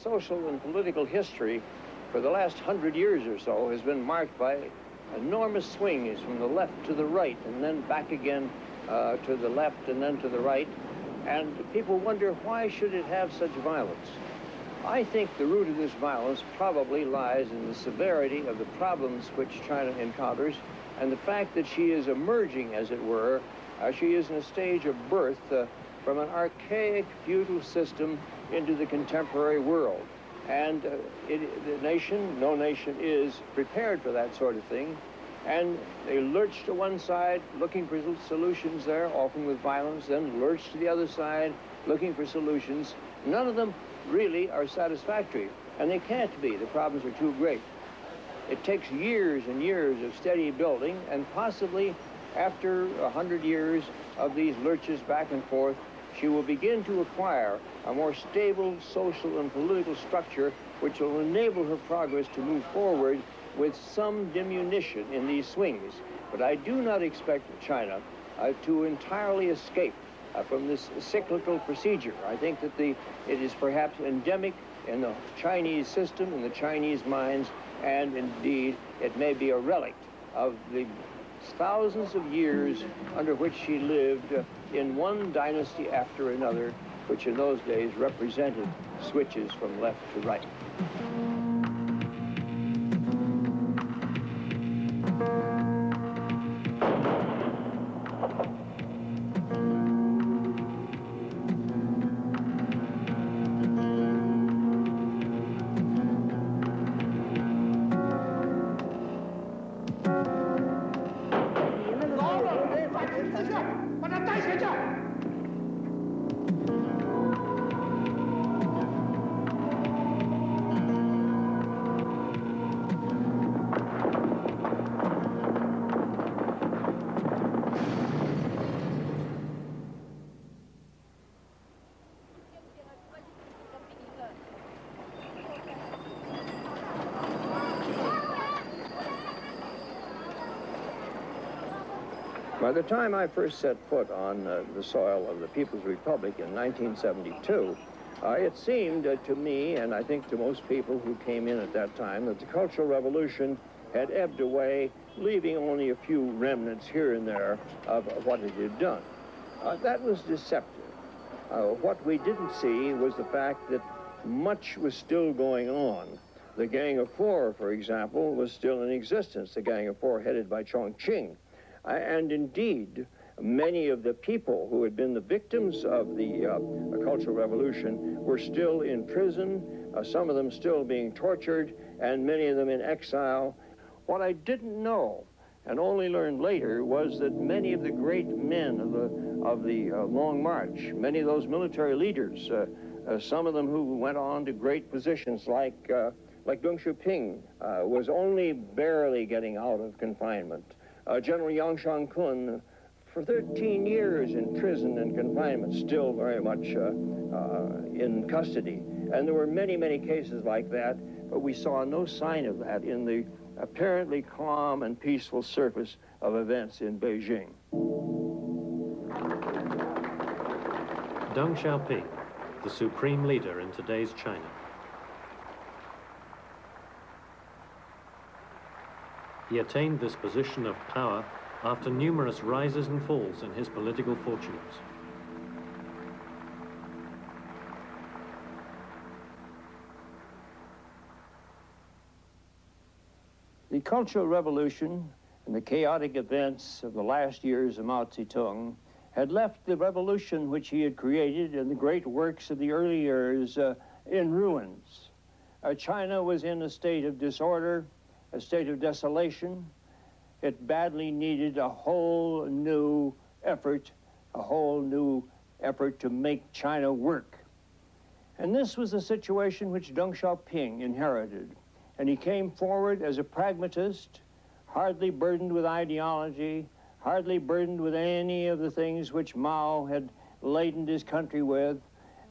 social and political history for the last 100 years or so has been marked by enormous swings from the left to the right and then back again to the left and then to the right. And people wonder, why should it have such violence? I think the root of this violence probably lies in the severity of the problems which China encounters and the fact that she is emerging, as it were. She is in a stage of birth from an archaic feudal system into the contemporary world. And no nation is prepared for that sort of thing. And they lurch to one side, looking for solutions there, often with violence, then lurch to the other side, looking for solutions. None of them really are satisfactory, and they can't be. The problems are too great. It takes years and years of steady building, and possibly after 100 years of these lurches back and forth, she will begin to acquire a more stable social and political structure which will enable her progress to move forward with some diminution in these swings. But I do not expect China to entirely escape from this cyclical procedure. I think that it is perhaps endemic in the Chinese system, in the Chinese minds, and indeed it may be a relic of the thousands of years under which she lived in one dynasty after another, which in those days represented switches from left to right. By the time I first set foot on the soil of the People's Republic in 1972, it seemed to me, and I think to most people who came in at that time, that the Cultural Revolution had ebbed away, leaving only a few remnants here and there of what it had done. That was deceptive. What we didn't see was the fact that much was still going on. The Gang of Four, for example, was still in existence, the Gang of Four headed by Chongqing. And indeed, many of the people who had been the victims of the Cultural Revolution were still in prison, some of them still being tortured, and many of them in exile. What I didn't know, and only learned later, was that many of the great men of the Long March, many of those military leaders, some of them who went on to great positions like Deng Xiaoping, was only barely getting out of confinement. General Yang Shangkun, for 13 years in prison and confinement, still very much in custody. And there were many, many cases like that, but we saw no sign of that in the apparently calm and peaceful surface of events in Beijing. Deng Xiaoping, the supreme leader in today's China. He attained this position of power after numerous rises and falls in his political fortunes. The Cultural Revolution and the chaotic events of the last years of Mao Zedong had left the revolution which he had created and the great works of the early years in ruins. China was in a state of disorder, a state of desolation. It badly needed a whole new effort to make China work. And this was the situation which Deng Xiaoping inherited. And he came forward as a pragmatist, hardly burdened with ideology, hardly burdened with any of the things which Mao had laden his country with,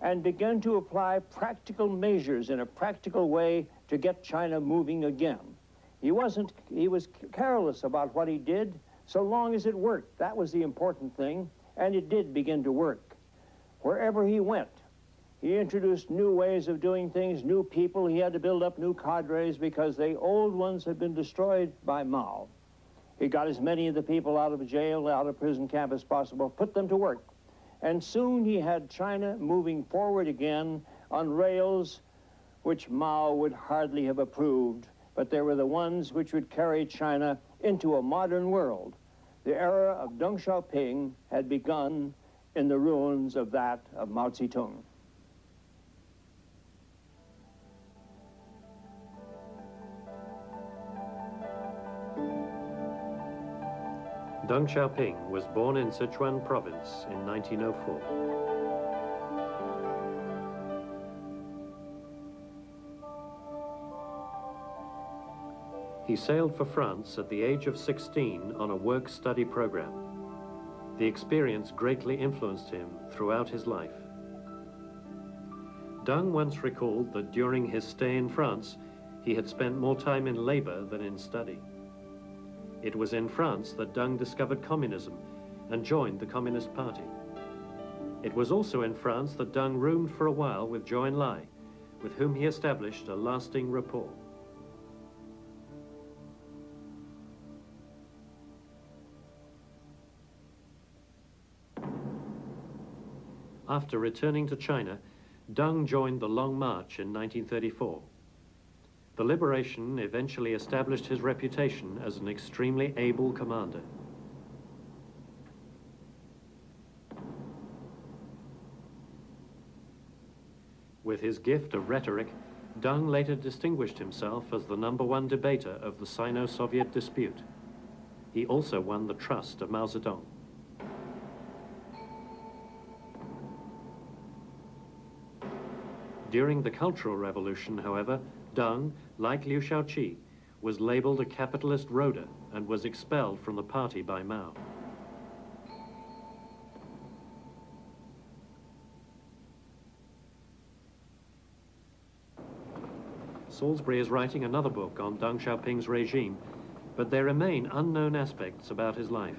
and began to apply practical measures in a practical way to get China moving again. He was careless about what he did, so long as it worked. That was the important thing, and it did begin to work. Wherever he went, He introduced new ways of doing things, new people. He had to build up new cadres because the old ones had been destroyed by Mao. He got as many of the people out of jail, out of prison camp as possible, put them to work. And soon he had China moving forward again on rails which Mao would hardly have approved, but they were the ones which would carry China into a modern world. The era of Deng Xiaoping had begun in the ruins of that of Mao Zedong. Deng Xiaoping was born in Sichuan province in 1904. He sailed for France at the age of 16 on a work-study program. The experience greatly influenced him throughout his life. Deng once recalled that during his stay in France, he had spent more time in labor than in study. It was in France that Deng discovered communism and joined the Communist Party. It was also in France that Deng roomed for a while with Zhou Enlai, with whom he established a lasting rapport. After returning to China, Deng joined the Long March in 1934. The liberation eventually established his reputation as an extremely able commander. With his gift of rhetoric, Deng later distinguished himself as the #1 debater of the Sino-Soviet dispute. He also won the trust of Mao Zedong. During the Cultural Revolution, however, Deng, like Liu Shaoqi, was labeled a capitalist roader and was expelled from the party by Mao. Salisbury is writing another book on Deng Xiaoping's regime, but there remain unknown aspects about his life.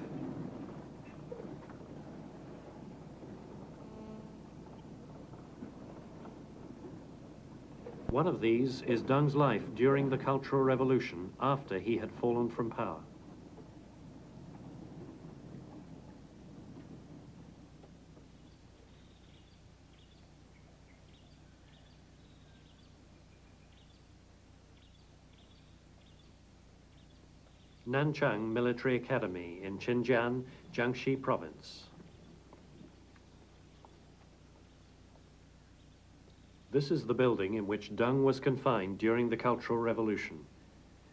One of these is Deng's life during the Cultural Revolution after he had fallen from power. Nanchang Military Academy in Xinjiang, Jiangxi Province. This is the building in which Deng was confined during the Cultural Revolution.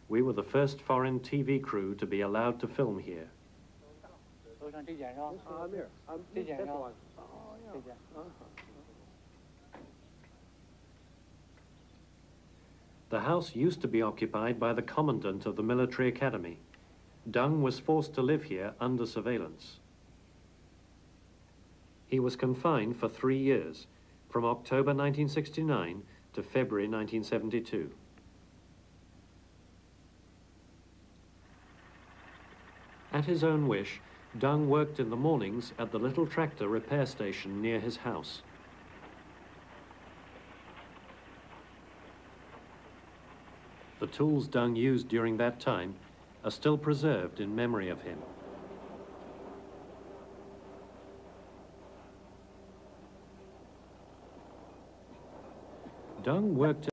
We were the first foreign TV crew to be allowed to film here. The house used to be occupied by the commandant of the military academy. Deng was forced to live here under surveillance. He was confined for 3 years, from October 1969 to February 1972. At his own wish, Deng worked in the mornings at the little tractor repair station near his house. The tools Deng used during that time are still preserved in memory of him. Deng worked